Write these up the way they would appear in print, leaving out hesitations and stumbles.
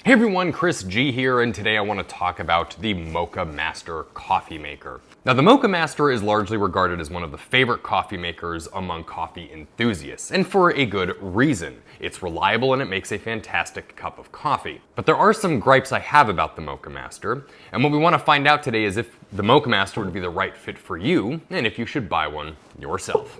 Hey everyone, Chris G here, and today I want to talk about the Moccamaster coffee maker. Now, the Moccamaster is largely regarded as one of the favorite coffee makers among coffee enthusiasts, and for a good reason. It's reliable and it makes a fantastic cup of coffee. But there are some gripes I have about the Moccamaster, and what we want to find out today is if the Moccamaster would be the right fit for you, and if you should buy one yourself.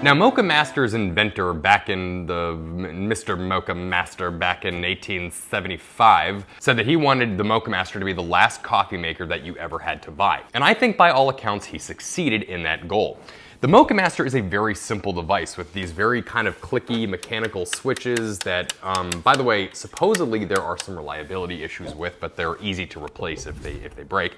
Now, Moccamaster's inventor Mr. Moccamaster back in 1875 said that he wanted the Moccamaster to be the last coffee maker that you ever had to buy. And I think by all accounts he succeeded in that goal. The Moccamaster is a very simple device with these very kind of clicky mechanical switches that, by the way, supposedly there are some reliability issues with, but they're easy to replace if they break.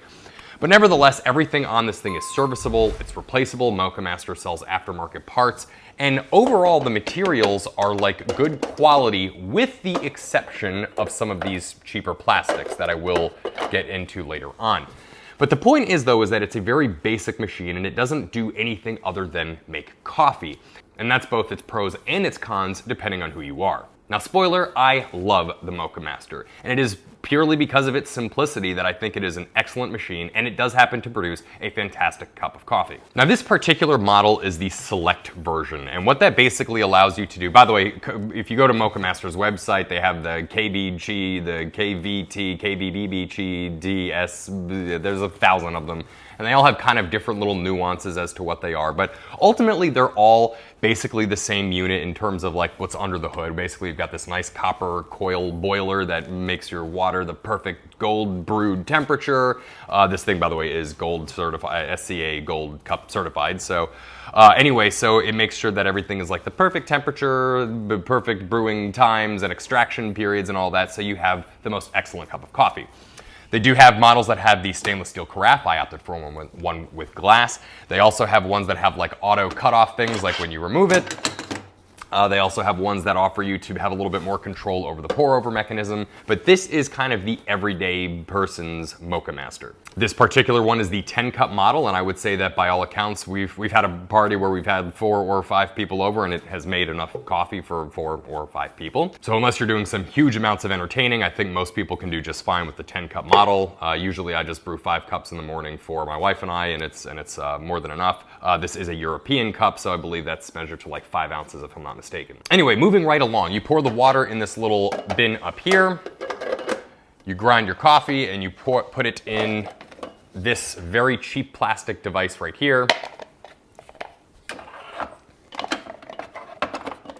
But nevertheless, everything on this thing is serviceable, it's replaceable. Moccamaster sells aftermarket parts, and overall the materials are like good quality with the exception of some of these cheaper plastics that I will get into later on. But the point is though, is that it's a very basic machine and it doesn't do anything other than make coffee. And that's both its pros and its cons depending on who you are. Now, spoiler, I love the Moccamaster, and it is purely because of its simplicity that I think it is an excellent machine, and it does happen to produce a fantastic cup of coffee. Now, this particular model is the Select version, and what that basically allows you to do, by the way, if you go to Moccamaster's website, they have the KBG, the KVT, KBBG, DS, there's 1,000 of them, and they all have kind of different little nuances as to what they are, but ultimately they're all basically the same unit in terms of like what's under the hood. Basically, you've got this nice copper coil boiler that makes your water the perfect gold brewed temperature. This thing, by the way, is gold certified, SCA gold cup certified. So anyway, so it makes sure that everything is like the perfect temperature, the perfect brewing times and extraction periods and all that, so you have the most excellent cup of coffee. They do have models that have the stainless steel carafe. I opted for one with glass. They also have ones that have like auto cutoff things, like when you remove it. They also have ones that offer you to have a little bit more control over the pour-over mechanism, but this is kind of the everyday person's Moccamaster. This particular one is the 10-cup model, and I would say that by all accounts, we've had a party where we've had 4 or 5 people over, and it has made enough coffee for 4 or 5 people. So unless you're doing some huge amounts of entertaining, I think most people can do just fine with the 10-cup model. Usually I just brew 5 cups in the morning for my wife and I, and it's more than enough. This is a European cup, so I believe that's measured to like 5 ounces if I'm not mistaken. Anyway, moving right along, you pour the water in this little bin up here, you grind your coffee, and you put it in this very cheap plastic device right here.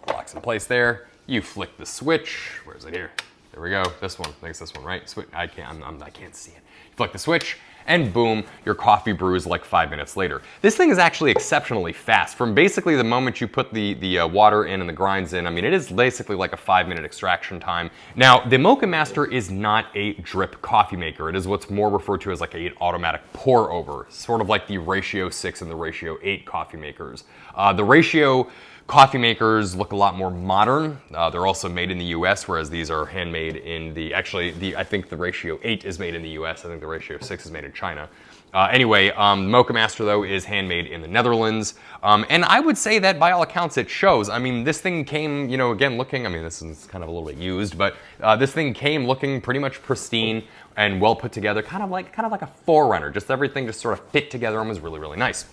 Locks in place there. You flick the switch. Where is it here? There we go. This one. I think it's this one, right? I can't see it. You flick the switch, and boom, your coffee brews like 5 minutes later. This thing is actually exceptionally fast. From basically the moment you put the water in and the grinds in, I mean, it is basically like a 5-minute extraction time. Now, the Moccamaster is not a drip coffee maker. It is what's more referred to as like an automatic pour over, sort of like the Ratio 6 and the Ratio 8 coffee makers. The Ratio coffee makers look a lot more modern. They're also made in the US, whereas these are handmade in I think the Ratio 8 is made in the US. I think the Ratio 6 is made in China. Anyway, Moccamaster though is handmade in the Netherlands. And I would say that by all accounts it shows. I mean, this thing came, again looking, I mean, this is kind of a little bit used, but this thing came looking pretty much pristine and well put together, kind of like a Forerunner. Just everything just sort of fit together and was really, really nice.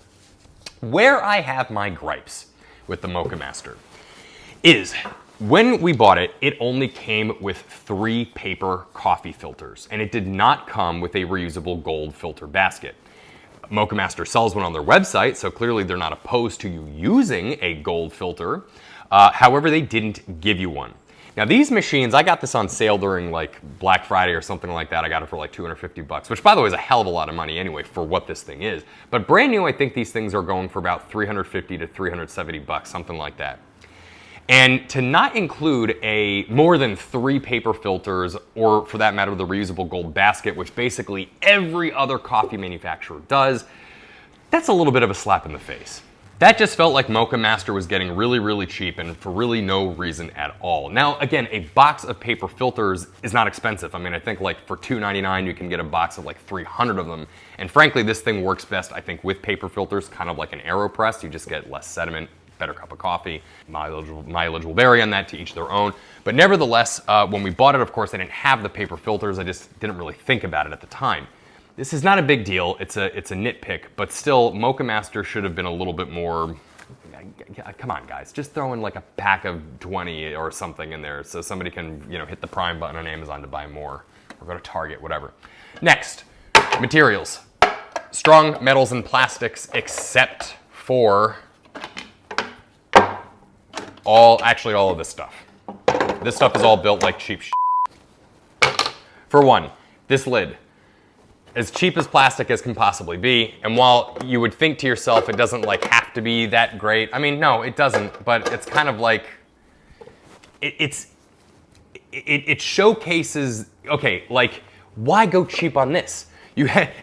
Where I have my gripes with the Moccamaster is when we bought it, it only came with 3 paper coffee filters, and it did not come with a reusable gold filter basket. Moccamaster sells one on their website, so clearly they're not opposed to you using a gold filter. However, they didn't give you one. Now these machines, I got this on sale during like Black Friday or something like that. I got it for like $250, which by the way is a hell of a lot of money anyway for what this thing is. But brand new, I think these things are going for about $350 to $370, something like that. And to not include more than 3 paper filters, or for that matter, the reusable gold basket, which basically every other coffee manufacturer does, that's a little bit of a slap in the face. That just felt like Moccamaster was getting really, really cheap and for really no reason at all. Now, again, a box of paper filters is not expensive. I mean, I think like for $2.99 you can get a box of like 300 of them. And frankly, this thing works best, I think, with paper filters, kind of like an AeroPress. You just get less sediment better cup of coffee. Mileage will vary on that, to each their own. But nevertheless, when we bought it, of course, I didn't have the paper filters. I just didn't really think about it at the time. This is not a big deal. It's a nitpick, but still, Moccamaster should have been a little bit more. Come on, guys, just throw in like a pack of 20 or something in there so somebody can, hit the Prime button on Amazon to buy more, or go to Target, whatever. Next, materials. Strong metals and plastics, except for all of this stuff. This stuff is all built like cheap shit. For one, this lid. As cheap as plastic as can possibly be, and while you would think to yourself it doesn't like have to be that great, I mean, no, it doesn't, but it's kind of like, it showcases, okay, like, why go cheap on this?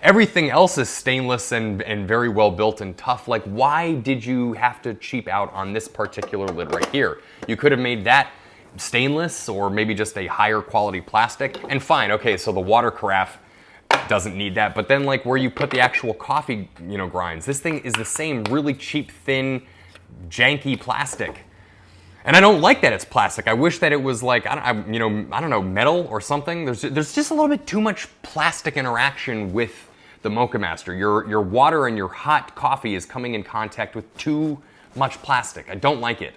Everything else is stainless and very well built and tough. Like, why did you have to cheap out on this particular lid right here? You could have made that stainless or maybe just a higher quality plastic, and fine, okay, so the water carafe doesn't need that, but then like where you put the actual coffee, grinds, this thing is the same really cheap, thin, janky plastic. And I don't like that it's plastic. I wish that it was like, I don't know, metal or something. There's just a little bit too much plastic interaction with the Moccamaster. Your water and your hot coffee is coming in contact with too much plastic. I don't like it.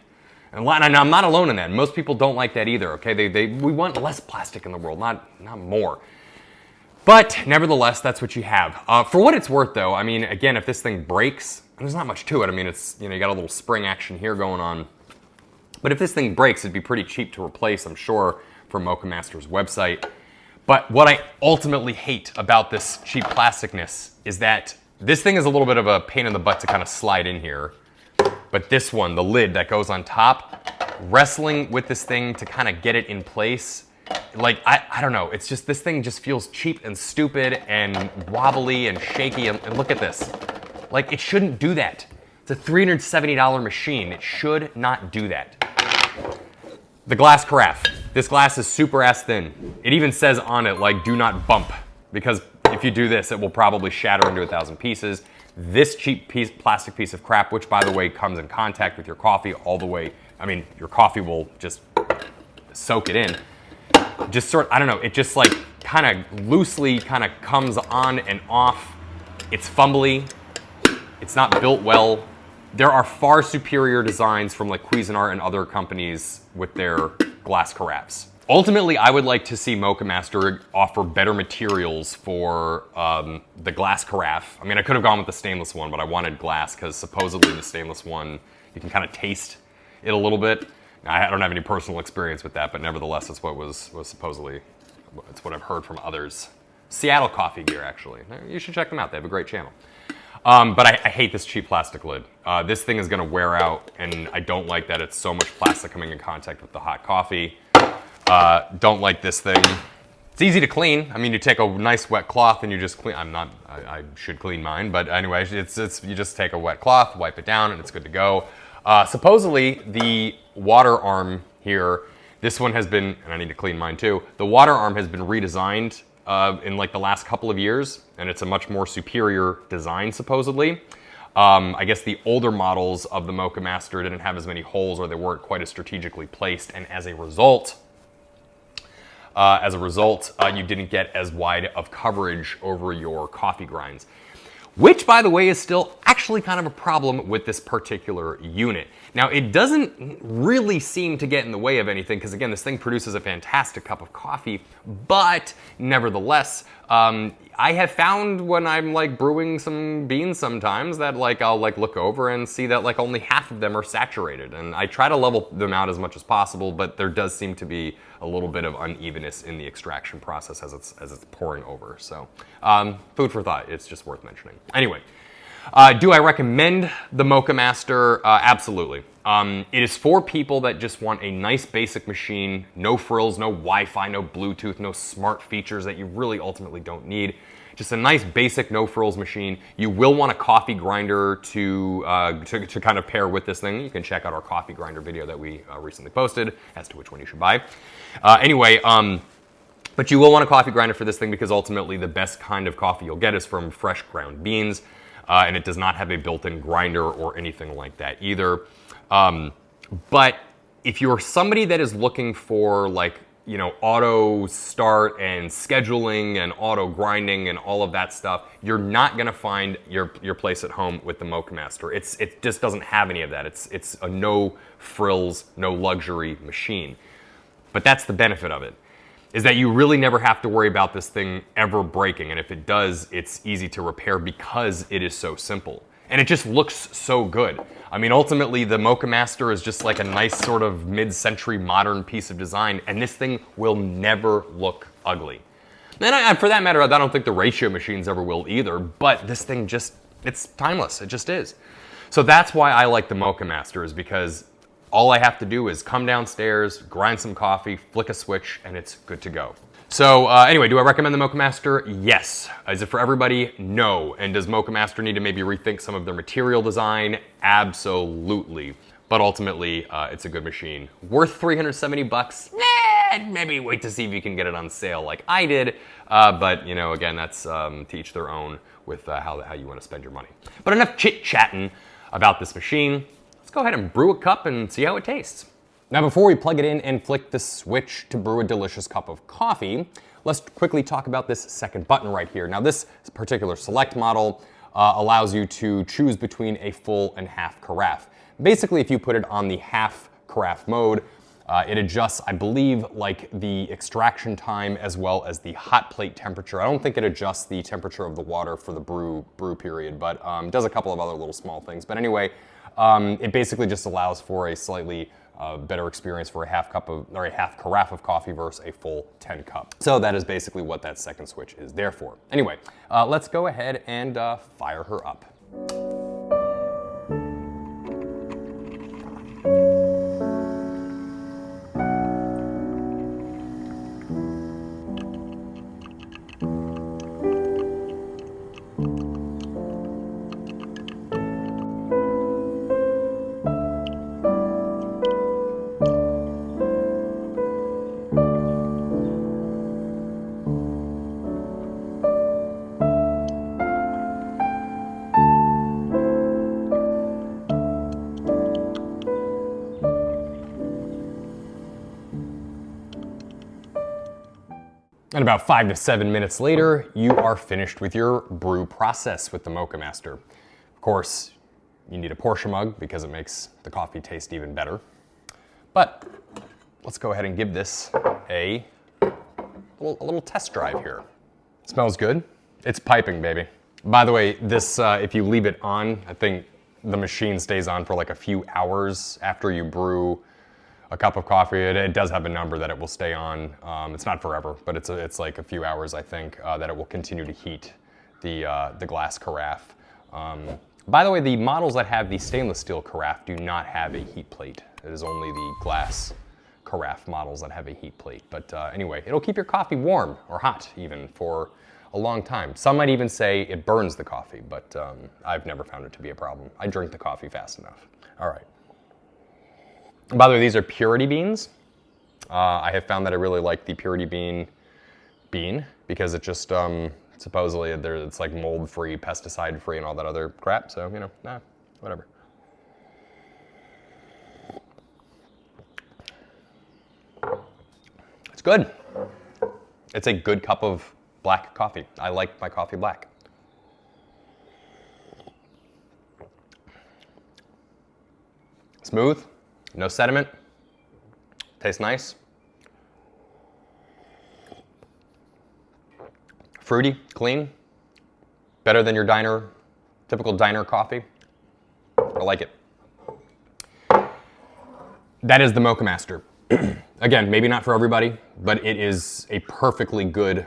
And I'm not alone in that. Most people don't like that either, okay? We want less plastic in the world, not more. But nevertheless, that's what you have. For what it's worth, though, I mean, again, if this thing breaks, there's not much to it. I mean, it's, you got a little spring action here going on. But if this thing breaks, it'd be pretty cheap to replace, I'm sure, from Moccamaster's website. But what I ultimately hate about this cheap plasticness is that this thing is a little bit of a pain in the butt to kind of slide in here. But this one, the lid that goes on top, wrestling with this thing to kind of get it in place, like, I don't know, it's just, this thing just feels cheap and stupid and wobbly and shaky, and look at this. Like, it shouldn't do that. It's a $370 machine. It should not do that. The glass carafe. This glass is super ass thin. It even says on it, like, do not bump, because if you do this, it will probably shatter into 1,000 pieces. This cheap plastic piece of crap, which by the way comes in contact with your coffee all the way, I mean, your coffee will just soak it in. Just I don't know, it just like kind of loosely kind of comes on and off. It's fumbly. It's not built well. There are far superior designs from like Cuisinart and other companies with their glass carafes. Ultimately, I would like to see Moccamaster offer better materials for the glass carafe. I mean, I could have gone with the stainless one, but I wanted glass because supposedly the stainless one, you can kind of taste it a little bit. I don't have any personal experience with that, but nevertheless, it's what was supposedly, it's what I've heard from others. Seattle Coffee Gear, actually. You should check them out. They have a great channel. But I hate this cheap plastic lid. This thing is going to wear out, and I don't like that it's so much plastic coming in contact with the hot coffee. Don't like this thing. It's easy to clean. I mean, you take a nice wet cloth and you just clean. I should clean mine, but anyway, you just take a wet cloth, wipe it down, and it's good to go. Supposedly, the water arm here, this one has been, and I need to clean mine too, the water arm has been redesigned in like the last couple of years, and it's a much more superior design, supposedly. I guess the older models of the Moccamaster didn't have as many holes, or they weren't quite as strategically placed, and as a result, you didn't get as wide of coverage over your coffee grinds. Which, by the way, is still actually kind of a problem with this particular unit. Now, it doesn't really seem to get in the way of anything, because again, this thing produces a fantastic cup of coffee, but nevertheless, I have found when I'm like brewing some beans sometimes that like I'll like look over and see that like only half of them are saturated, and I try to level them out as much as possible, but there does seem to be a little bit of unevenness in the extraction process as it's pouring over. So food for thought. It's just worth mentioning. Anyway, do I recommend the Moccamaster? Absolutely. It is for people that just want a nice basic machine, no frills, no Wi-Fi, no Bluetooth, no smart features that you really ultimately don't need. Just a nice basic no frills machine. You will want a coffee grinder to kind of pair with this thing. You can check out our coffee grinder video that we recently posted as to which one you should buy. But you will want a coffee grinder for this thing because ultimately the best kind of coffee you'll get is from fresh ground beans. and it does not have a built-in grinder or anything like that either. But if you're somebody that is looking for like, you know, auto start and scheduling and auto grinding and all of that stuff, you're not gonna find your place at home with the Moccamaster. It just doesn't have any of that. It's a no frills, no luxury machine. But that's the benefit of it, is that you really never have to worry about this thing ever breaking. And if it does, it's easy to repair because it is so simple. And it just looks so good. I mean, ultimately, the Moccamaster is just like a nice sort of mid-century modern piece of design, and this thing will never look ugly. And for that matter, I don't think the ratio machines ever will either, but this thing just, it's timeless. It just is. So that's why I like the Moccamaster, is because all I have to do is come downstairs, grind some coffee, flick a switch, and it's good to go. So anyway, do I recommend the Moccamaster? Yes. Is it for everybody? No. And does Moccamaster need to maybe rethink some of their material design? Absolutely. But ultimately, it's a good machine. Worth 370 bucks? Nah, maybe wait to see if you can get it on sale like I did. But, you know, again, that's to each their own with how you want to spend your money. But enough chit-chatting about this machine. Let's go ahead and brew a cup and see how it tastes. Now, before we plug it in and flick the switch to brew a delicious cup of coffee, let's quickly talk about this second button right here. Now, this particular Select model allows you to choose between a full and half carafe. Basically, if you put it on the half carafe mode, it adjusts, I believe, like the extraction time as well as the hot plate temperature. I don't think it adjusts the temperature of the water for the brew period, but it does a couple of other little small things. But anyway, it basically just allows for a slightly better experience for a half carafe of coffee versus a full 10 cup. So that is basically what that second switch is there for. Anyway, let's go ahead and fire her up. And about 5 to 7 minutes later, you are finished with your brew process with the Moccamaster. Of course, you need a Porsche mug because it makes the coffee taste even better. But let's go ahead and give this a little test drive here. It smells good. It's piping, baby. By the way, this, if you leave it on, I think the machine stays on for like a few hours after you brew a cup of coffee. It does have a number that it will stay on. It's not forever, but it's like a few hours, I think, that it will continue to heat the glass carafe. By the way, the models that have the stainless steel carafe do not have a heat plate. It is only the glass carafe models that have a heat plate. But anyway, it'll keep your coffee warm or hot even for a long time. Some might even say it burns the coffee, but I've never found it to be a problem. I drink the coffee fast enough. All right. By the way, these are purity beans. I have found that I really like the purity bean because it just supposedly it's like mold-free, pesticide-free, and all that other crap. So you know, whatever. It's good. It's a good cup of black coffee. I like my coffee black. Smooth. No sediment, tastes nice. Fruity, clean, better than your typical diner coffee. I like it. That is the Moccamaster. Again, maybe not for everybody, but it is a perfectly good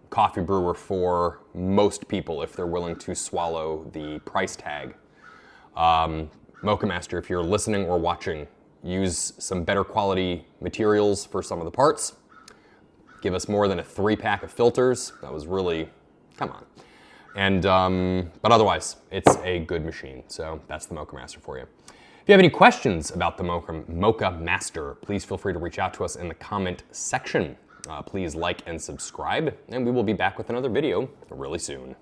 coffee brewer for most people if they're willing to swallow the price tag. Moccamaster, if you're listening or watching, use some better quality materials for some of the parts. Give us more than a 3-pack of filters. That was really, come on. And, but otherwise, it's a good machine. So that's the Moccamaster for you. If you have any questions about the Moccamaster, please feel free to reach out to us in the comment section. Please like and subscribe, and we will be back with another video really soon.